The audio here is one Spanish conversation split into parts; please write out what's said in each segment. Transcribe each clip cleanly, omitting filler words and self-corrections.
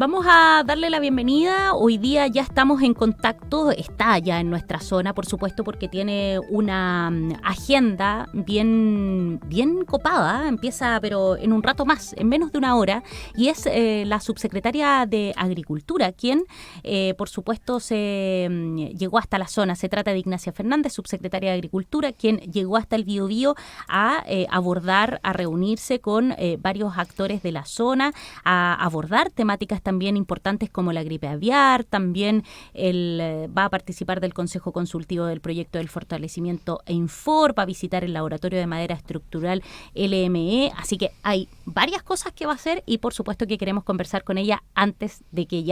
Vamos a darle la bienvenida. Hoy día ya estamos en contacto, está ya en nuestra zona, por supuesto, porque tiene una agenda bien copada. Empieza, pero en un rato más, en menos de una hora, y es la subsecretaria de Agricultura, quien, por supuesto, se llegó hasta la zona. Se trata de Ignacia Fernández, subsecretaria de Agricultura, quien llegó hasta el Biobío a abordar, a reunirse con varios actores de la zona, a abordar temáticas también importantes como la gripe aviar. También va a participar del Consejo Consultivo del Proyecto del Fortalecimiento EINFOR, va a visitar el Laboratorio de Madera Estructural LME, así que hay varias cosas que va a hacer y por supuesto que queremos conversar con ella antes de que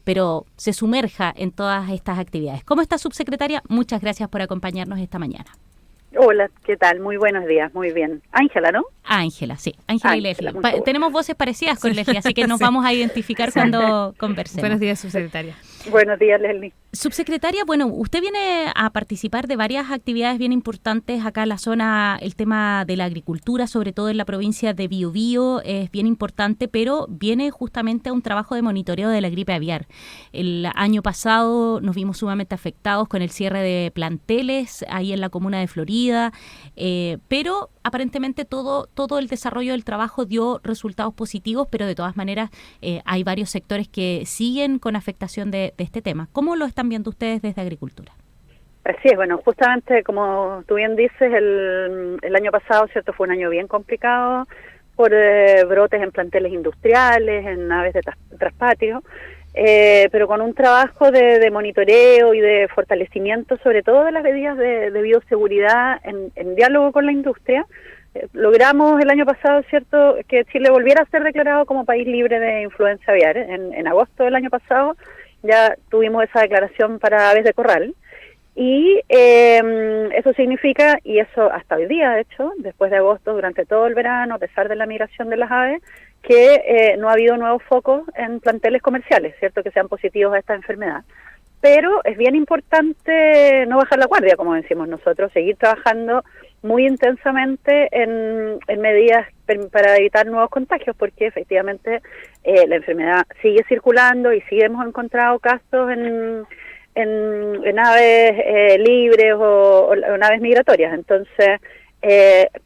pero se sumerja en todas estas actividades. ¿Cómo está, subsecretaria? Muchas gracias por acompañarnos esta mañana. Hola, ¿qué tal? Muy buenos días, muy bien. Ángela, ¿no? Ángela, sí. Ángela y Leslie. Tenemos voces parecidas con Leslie, así que nos Sí. vamos a identificar cuando conversemos. Buenos días, subsecretaria. Buenos días, Leslie. Subsecretaria, bueno, usted viene a participar de varias actividades bien importantes acá en la zona. El tema de la agricultura, sobre todo en la provincia de Biobío, es bien importante, pero viene justamente a un trabajo de monitoreo de la gripe aviar. El año pasado nos vimos sumamente afectados con el cierre de planteles ahí en la comuna de Florida, pero aparentemente todo el desarrollo del trabajo dio resultados positivos, pero de todas maneras hay varios sectores que siguen con afectación de este tema. ¿Cómo lo están viendo ustedes desde Agricultura? Así es, bueno, justamente como tú bien dices, el año pasado, ¿cierto? Fue un año bien complicado por brotes en planteles industriales, en aves de traspatio, pero con un trabajo de monitoreo y de fortalecimiento, sobre todo de las medidas de bioseguridad en diálogo con la industria. Logramos el año pasado, ¿cierto?, que Chile volviera a ser declarado como país libre de influenza aviar. En agosto del año pasado ya tuvimos esa declaración para aves de corral. Y eso significa, y eso hasta hoy día, de hecho, después de agosto, durante todo el verano, a pesar de la migración de las aves, que no ha habido nuevos focos en planteles comerciales, ¿cierto?, que sean positivos a esta enfermedad. Pero es bien importante no bajar la guardia, como decimos nosotros, seguir trabajando muy intensamente en medidas para evitar nuevos contagios, porque efectivamente la enfermedad sigue circulando y sí hemos encontrado casos en aves libres o en aves migratorias. Entonces,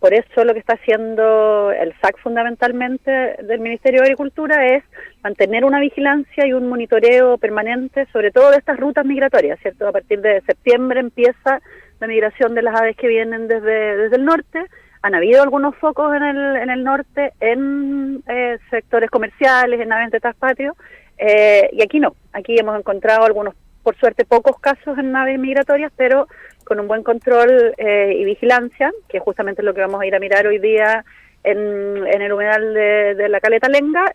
por eso lo que está haciendo el SAC fundamentalmente del Ministerio de Agricultura es mantener una vigilancia y un monitoreo permanente, sobre todo de estas rutas migratorias, ¿cierto? A partir de septiembre empieza la migración de las aves que vienen desde el norte. Han habido algunos focos en el norte, en sectores comerciales, en aves de traspatio, y aquí no. Aquí hemos encontrado algunos, por suerte, pocos casos en aves migratorias, pero con un buen control y vigilancia, que es justamente lo que vamos a ir a mirar hoy día en el humedal de la Caleta Lenga.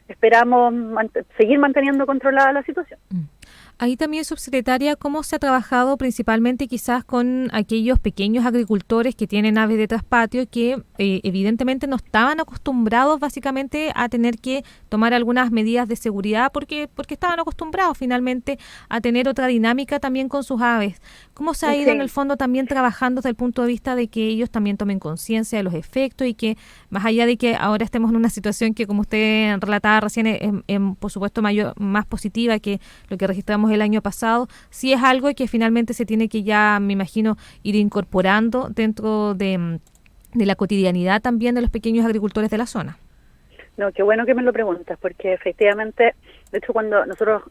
Esperamos seguir manteniendo controlada la situación. Ahí también, subsecretaria, ¿cómo se ha trabajado principalmente quizás con aquellos pequeños agricultores que tienen aves de traspatio que evidentemente no estaban acostumbrados básicamente a tener que tomar algunas medidas de seguridad porque estaban acostumbrados finalmente a tener otra dinámica también con sus aves? ¿Cómo se ha ido en el fondo también trabajando desde el punto de vista de que ellos también tomen conciencia de los efectos y que más allá de que ahora estemos en una situación que, como usted relataba recién, es por supuesto más positiva que lo que registramos el año pasado, sí es algo que finalmente se tiene que ya, me imagino, ir incorporando dentro de la cotidianidad también de los pequeños agricultores de la zona? No, qué bueno que me lo preguntas, porque efectivamente, de hecho, cuando nosotros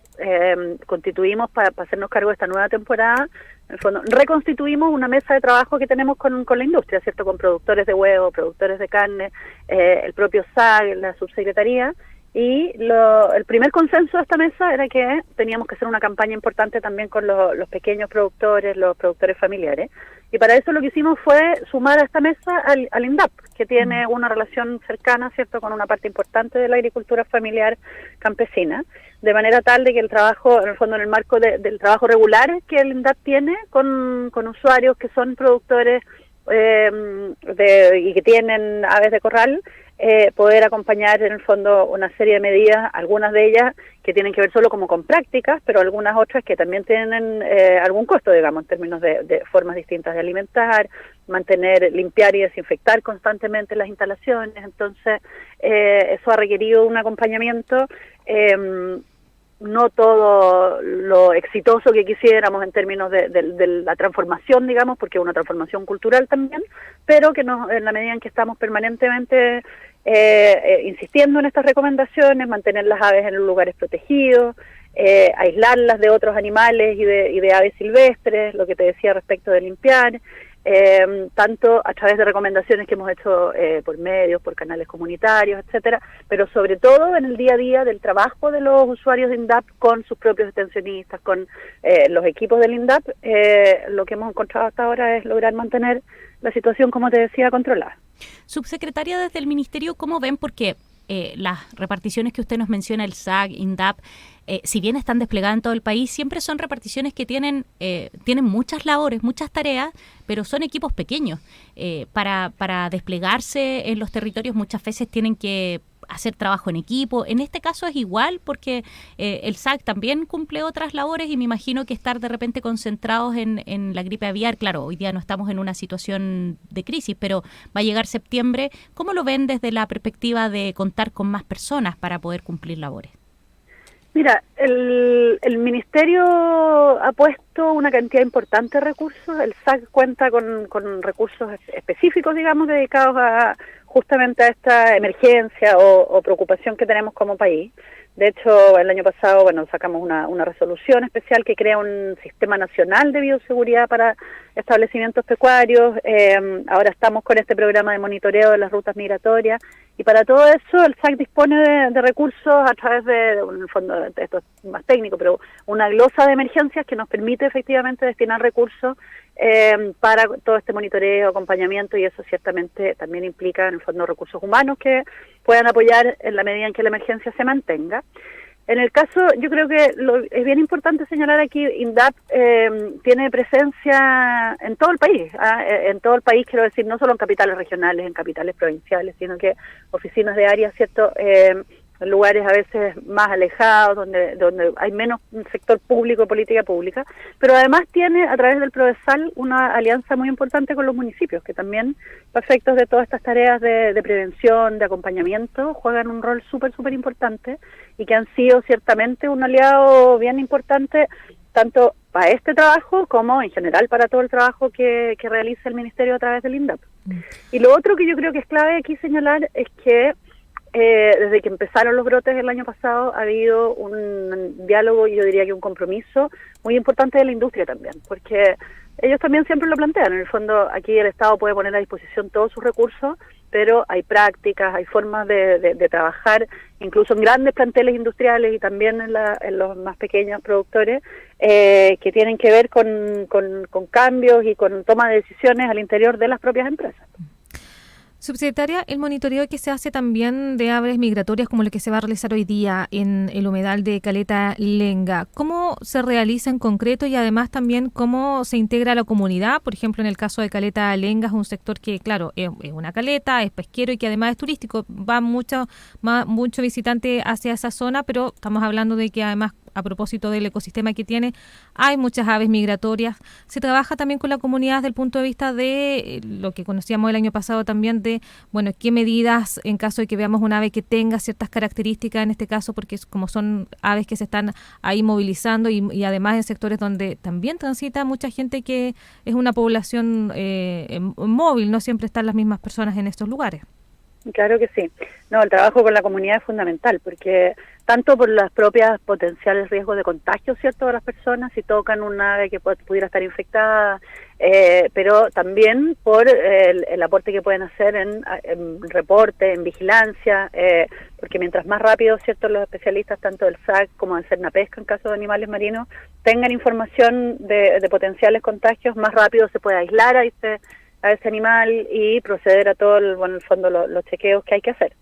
constituimos para hacernos cargo de esta nueva temporada, en el fondo, reconstituimos una mesa de trabajo que tenemos con la industria, ¿cierto?, con productores de huevo, productores de carne, el propio SAG, la subsecretaría. Y el primer consenso de esta mesa era que teníamos que hacer una campaña importante también con los pequeños productores, los productores familiares. Y para eso lo que hicimos fue sumar a esta mesa al INDAP, que tiene una relación cercana, ¿cierto?, con una parte importante de la agricultura familiar campesina, de manera tal de que el trabajo, en el fondo, en el marco del trabajo regular que el INDAP tiene con usuarios que son productores y que tienen aves de corral, poder acompañar en el fondo una serie de medidas, algunas de ellas que tienen que ver solo como con prácticas, pero algunas otras que también tienen algún costo, digamos, en términos de formas distintas de alimentar, mantener, limpiar y desinfectar constantemente las instalaciones. Entonces, eso ha requerido un acompañamiento, no todo lo exitoso que quisiéramos en términos de la transformación, digamos, porque es una transformación cultural también, pero que en la medida en que estamos permanentemente insistiendo en estas recomendaciones, mantener las aves en los lugares protegidos, aislarlas de otros animales y de aves silvestres, lo que te decía respecto de limpiar, tanto a través de recomendaciones que hemos hecho por medios, por canales comunitarios, etcétera, pero sobre todo en el día a día del trabajo de los usuarios de INDAP con sus propios extensionistas, con los equipos del INDAP. Lo que hemos encontrado hasta ahora es lograr mantener la situación, como te decía, controlada. Subsecretaria, desde el Ministerio, ¿cómo ven? Porque las reparticiones que usted nos menciona, el SAC, INDAP, si bien están desplegadas en todo el país, siempre son reparticiones que tienen muchas labores, muchas tareas, pero son equipos pequeños. Para desplegarse en los territorios muchas veces tienen que hacer trabajo en equipo. En este caso es igual porque el SAC también cumple otras labores y me imagino que estar de repente concentrados en la gripe aviar, claro, hoy día no estamos en una situación de crisis, pero va a llegar septiembre. ¿Cómo lo ven desde la perspectiva de contar con más personas para poder cumplir labores? Mira, el Ministerio ha puesto una cantidad importante de recursos. El SAC cuenta con recursos específicos, digamos, dedicados justamente a esta emergencia o preocupación que tenemos como país. De hecho, el año pasado, sacamos una resolución especial que crea un sistema nacional de bioseguridad para establecimientos pecuarios. Ahora estamos con este programa de monitoreo de las rutas migratorias. Y para todo eso, el SAC dispone de recursos a través en el fondo, esto es más técnico, pero una glosa de emergencias que nos permite efectivamente destinar recursos para todo este monitoreo, acompañamiento, y eso ciertamente también implica, en el fondo, recursos humanos que puedan apoyar en la medida en que la emergencia se mantenga. En el caso, yo creo que es bien importante señalar aquí, INDAP tiene presencia en todo el país, en todo el país, quiero decir, no solo en capitales regionales, en capitales provinciales, sino que oficinas de área, ¿cierto?, lugares a veces más alejados, donde hay menos sector público, política pública, pero además tiene, a través del PRODESAL, una alianza muy importante con los municipios, que también, para efectos de todas estas tareas de prevención, de acompañamiento, juegan un rol súper importante y que han sido ciertamente un aliado bien importante, tanto para este trabajo como en general para todo el trabajo que realiza el Ministerio a través del INDAP. Y lo otro que yo creo que es clave aquí señalar es que desde que empezaron los brotes el año pasado ha habido un diálogo y yo diría que un compromiso muy importante de la industria también, porque ellos también siempre lo plantean. En el fondo, aquí el Estado puede poner a disposición todos sus recursos, pero hay prácticas, hay formas de trabajar, incluso en grandes planteles industriales y también en los más pequeños productores, que tienen que ver con cambios y con toma de decisiones al interior de las propias empresas. Subsecretaria, el monitoreo que se hace también de aves migratorias como el que se va a realizar hoy día en el humedal de Caleta Lenga, ¿cómo se realiza en concreto y además también cómo se integra la comunidad? Por ejemplo, en el caso de Caleta Lenga es un sector que, claro, es una caleta, es pesquero y que además es turístico, va mucho visitante hacia esa zona, pero estamos hablando de que además, a propósito del ecosistema que tiene, hay muchas aves migratorias. Se trabaja también con la comunidad desde el punto de vista de lo que conocíamos el año pasado también de, qué medidas en caso de que veamos un ave que tenga ciertas características, en este caso, porque como son aves que se están ahí movilizando y además en sectores donde también transita mucha gente que es una población móvil, no siempre están las mismas personas en estos lugares. Claro que sí. No, el trabajo con la comunidad es fundamental, porque tanto por las propias potenciales riesgos de contagio, ¿cierto?, de las personas, si tocan un ave que pudiera estar infectada, pero también por el aporte que pueden hacer en reporte, en vigilancia, porque mientras más rápido, ¿cierto?, los especialistas, tanto del SAC como de Cernapesca, en caso de animales marinos, tengan información de potenciales contagios, más rápido se puede aislar a ese animal y proceder a todo, en el fondo, los chequeos que hay que hacer.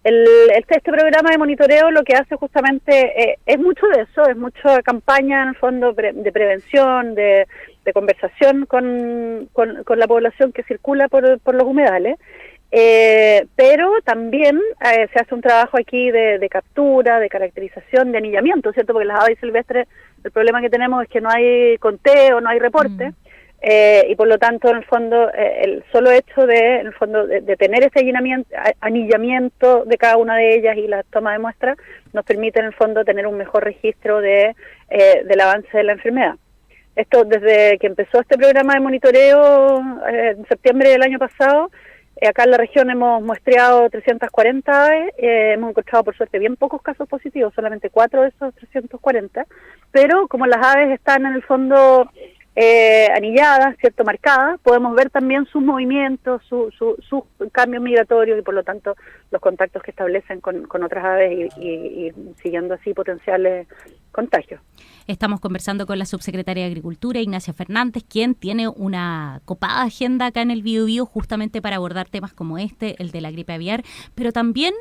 Este programa de monitoreo lo que hace justamente es mucho de eso, es mucha campaña, en el fondo, de prevención, de conversación con la población que circula por los humedales. Pero también se hace un trabajo aquí de captura, de caracterización, de anillamiento, ¿cierto? Porque las aves silvestres, el problema que tenemos es que no hay conteo, no hay reporte, y por lo tanto, en el fondo, el solo hecho de, en el fondo, de tener ese anillamiento de cada una de ellas y la toma de muestras, nos permite, en el fondo, tener un mejor registro del avance de la enfermedad. Esto desde que empezó este programa de monitoreo en septiembre del año pasado, acá en la región hemos muestreado 340 aves, hemos encontrado por suerte bien pocos casos positivos, solamente 4 de esos 340, pero como las aves están en el fondo anilladas, ¿cierto?, marcadas, podemos ver también sus movimientos, sus cambios migratorios y por lo tanto los contactos que establecen con otras aves y siguiendo así potenciales contagios. Estamos conversando con la subsecretaria de Agricultura, Ignacia Fernández, quien tiene una copada agenda acá en el Biobío justamente para abordar temas como el de la gripe aviar, pero también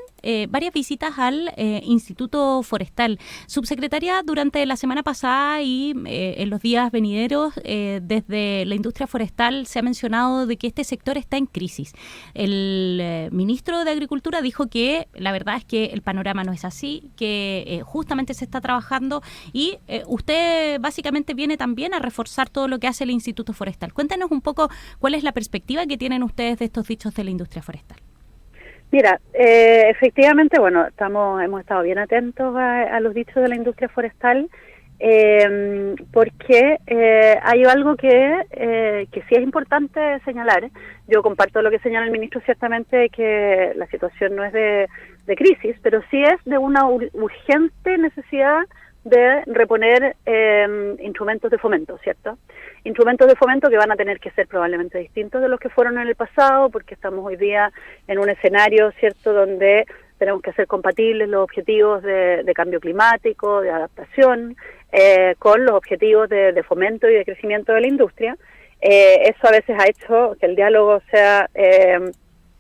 varias visitas al Instituto Forestal. Subsecretaria, durante la semana pasada y en los días venideros, desde la industria forestal se ha mencionado de que este sector está en crisis. El ministro de Agricultura dijo que la verdad es que el panorama no es así, que justamente se está trabajando y usted básicamente viene también a reforzar todo lo que hace el Instituto Forestal. Cuéntanos un poco cuál es la perspectiva que tienen ustedes de estos dichos de la industria forestal. Mira, efectivamente, bueno, hemos estado bien atentos a los dichos de la industria forestal, porque hay algo que sí es importante señalar. Yo comparto lo que señala el ministro, ciertamente que la situación no es de crisis, pero sí es de una urgente necesidad de reponer instrumentos de fomento, ¿cierto? Instrumentos de fomento que van a tener que ser probablemente distintos de los que fueron en el pasado, porque estamos hoy día en un escenario, ¿cierto?, donde tenemos que hacer compatibles los objetivos de cambio climático, de adaptación, con los objetivos de fomento y de crecimiento de la industria. Eso a veces ha hecho que el diálogo sea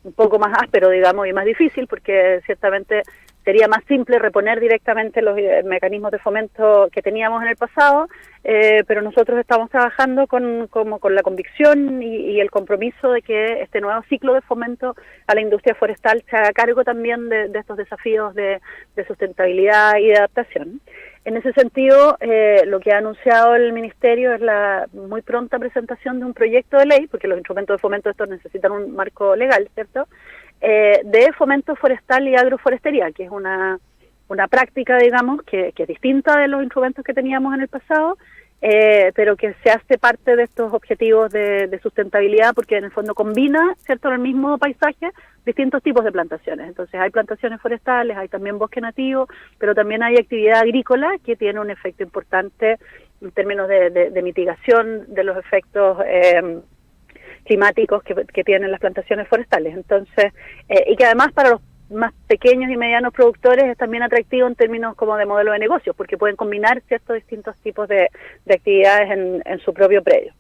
un poco más áspero, digamos, y más difícil, porque ciertamente sería más simple reponer directamente los mecanismos de fomento que teníamos en el pasado, pero nosotros estamos trabajando con la convicción y el compromiso de que este nuevo ciclo de fomento a la industria forestal se haga cargo también de estos desafíos de sustentabilidad y de adaptación. En ese sentido, lo que ha anunciado el Ministerio es la muy pronta presentación de un proyecto de ley, porque los instrumentos de fomento estos necesitan un marco legal, ¿cierto?, de fomento forestal y agroforestería, que es una práctica, digamos, que es distinta de los instrumentos que teníamos en el pasado, pero que se hace parte de estos objetivos de sustentabilidad, porque en el fondo combina, ¿cierto?, en el mismo paisaje distintos tipos de plantaciones. Entonces hay plantaciones forestales, hay también bosque nativo, pero también hay actividad agrícola que tiene un efecto importante en términos de mitigación de los efectos climáticos que tienen las plantaciones forestales. Entonces, y que además para los más pequeños y medianos productores es también atractivo en términos como de modelo de negocios, porque pueden combinar ciertos distintos tipos de actividades en su propio predio.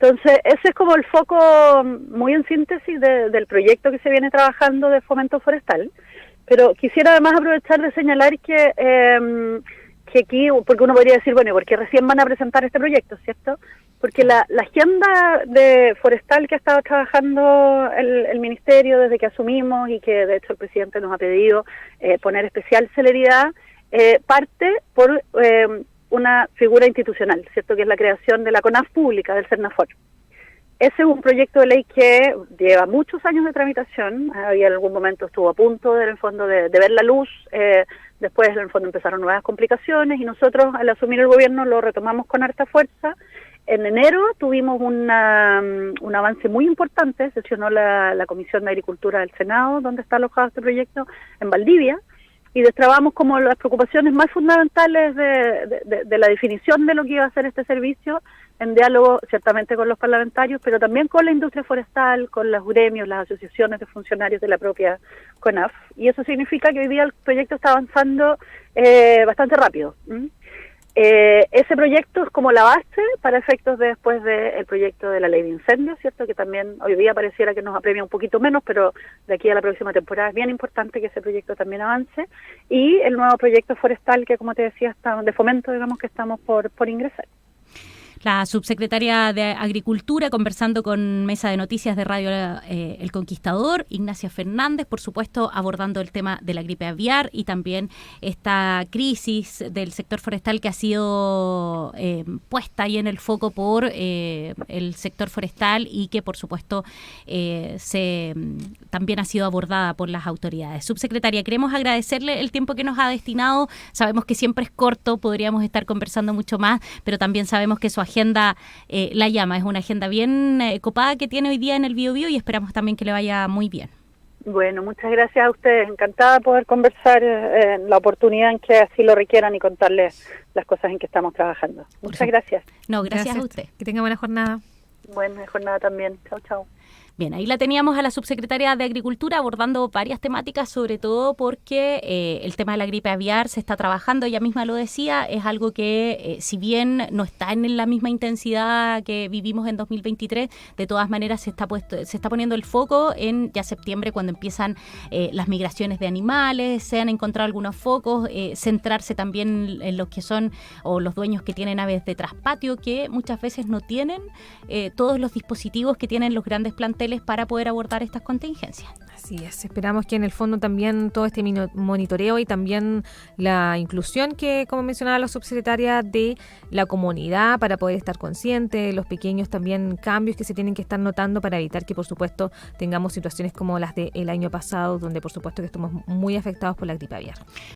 Entonces, ese es como el foco muy en síntesis del proyecto que se viene trabajando de fomento forestal. Pero quisiera además aprovechar de señalar que aquí, porque uno podría decir, bueno, ¿por qué recién van a presentar este proyecto, cierto? Porque la agenda de forestal que ha estado trabajando el Ministerio desde que asumimos y que de hecho el presidente nos ha pedido poner especial celeridad, parte por una figura institucional, ¿cierto?, que es la creación de la CONAF pública, del CERNAFOR. Ese es un proyecto de ley que lleva muchos años de tramitación, había en algún momento estuvo a punto, en el fondo, de ver la luz, después en el fondo empezaron nuevas complicaciones y nosotros al asumir el gobierno lo retomamos con harta fuerza. En enero tuvimos un avance muy importante, sesionó la Comisión de Agricultura del Senado, donde está alojado este proyecto, en Valdivia, y destrabamos como las preocupaciones más fundamentales de la definición de lo que iba a ser este servicio, en diálogo ciertamente con los parlamentarios, pero también con la industria forestal, con los gremios, las asociaciones de funcionarios de la propia CONAF, y eso significa que hoy día el proyecto está avanzando bastante rápido. Ese proyecto es como la base para efectos de después del proyecto de la ley de incendios, ¿cierto?, que también hoy día pareciera que nos apremia un poquito menos, pero de aquí a la próxima temporada es bien importante que ese proyecto también avance, y el nuevo proyecto forestal que, como te decía, está de fomento, digamos, que estamos por ingresar. La subsecretaria de Agricultura conversando con Mesa de Noticias de Radio El Conquistador, Ignacia Fernández, por supuesto, abordando el tema de la gripe aviar y también esta crisis del sector forestal que ha sido puesta ahí en el foco por el sector forestal y que, por supuesto, también ha sido abordada por las autoridades. Subsecretaria, queremos agradecerle el tiempo que nos ha destinado. Sabemos que siempre es corto, podríamos estar conversando mucho más, pero también sabemos que su agenda la llama. Es una agenda bien copada que tiene hoy día en el Biobío y esperamos también que le vaya muy bien. Bueno, muchas gracias a ustedes. Encantada de poder conversar en la oportunidad en que así lo requieran y contarles las cosas en que estamos trabajando. Muchas gracias. No, gracias a usted. Que tenga buena jornada. Buena jornada también. Chao, chao. Bien, ahí la teníamos a la subsecretaria de Agricultura abordando varias temáticas, sobre todo porque el tema de la gripe aviar se está trabajando, ella misma lo decía, es algo que si bien no está en la misma intensidad que vivimos en 2023, de todas maneras se está poniendo el foco en ya septiembre cuando empiezan las migraciones de animales, se han encontrado algunos focos, centrarse también en los que son o los dueños que tienen aves de traspatio que muchas veces no tienen todos los dispositivos que tienen los grandes planteles para poder abordar estas contingencias. Así es, esperamos que en el fondo también todo este monitoreo y también la inclusión que, como mencionaba la subsecretaria, de la comunidad para poder estar consciente, los pequeños también cambios que se tienen que estar notando para evitar que, por supuesto, tengamos situaciones como las del año pasado, donde, por supuesto, que estamos muy afectados por la gripe aviar.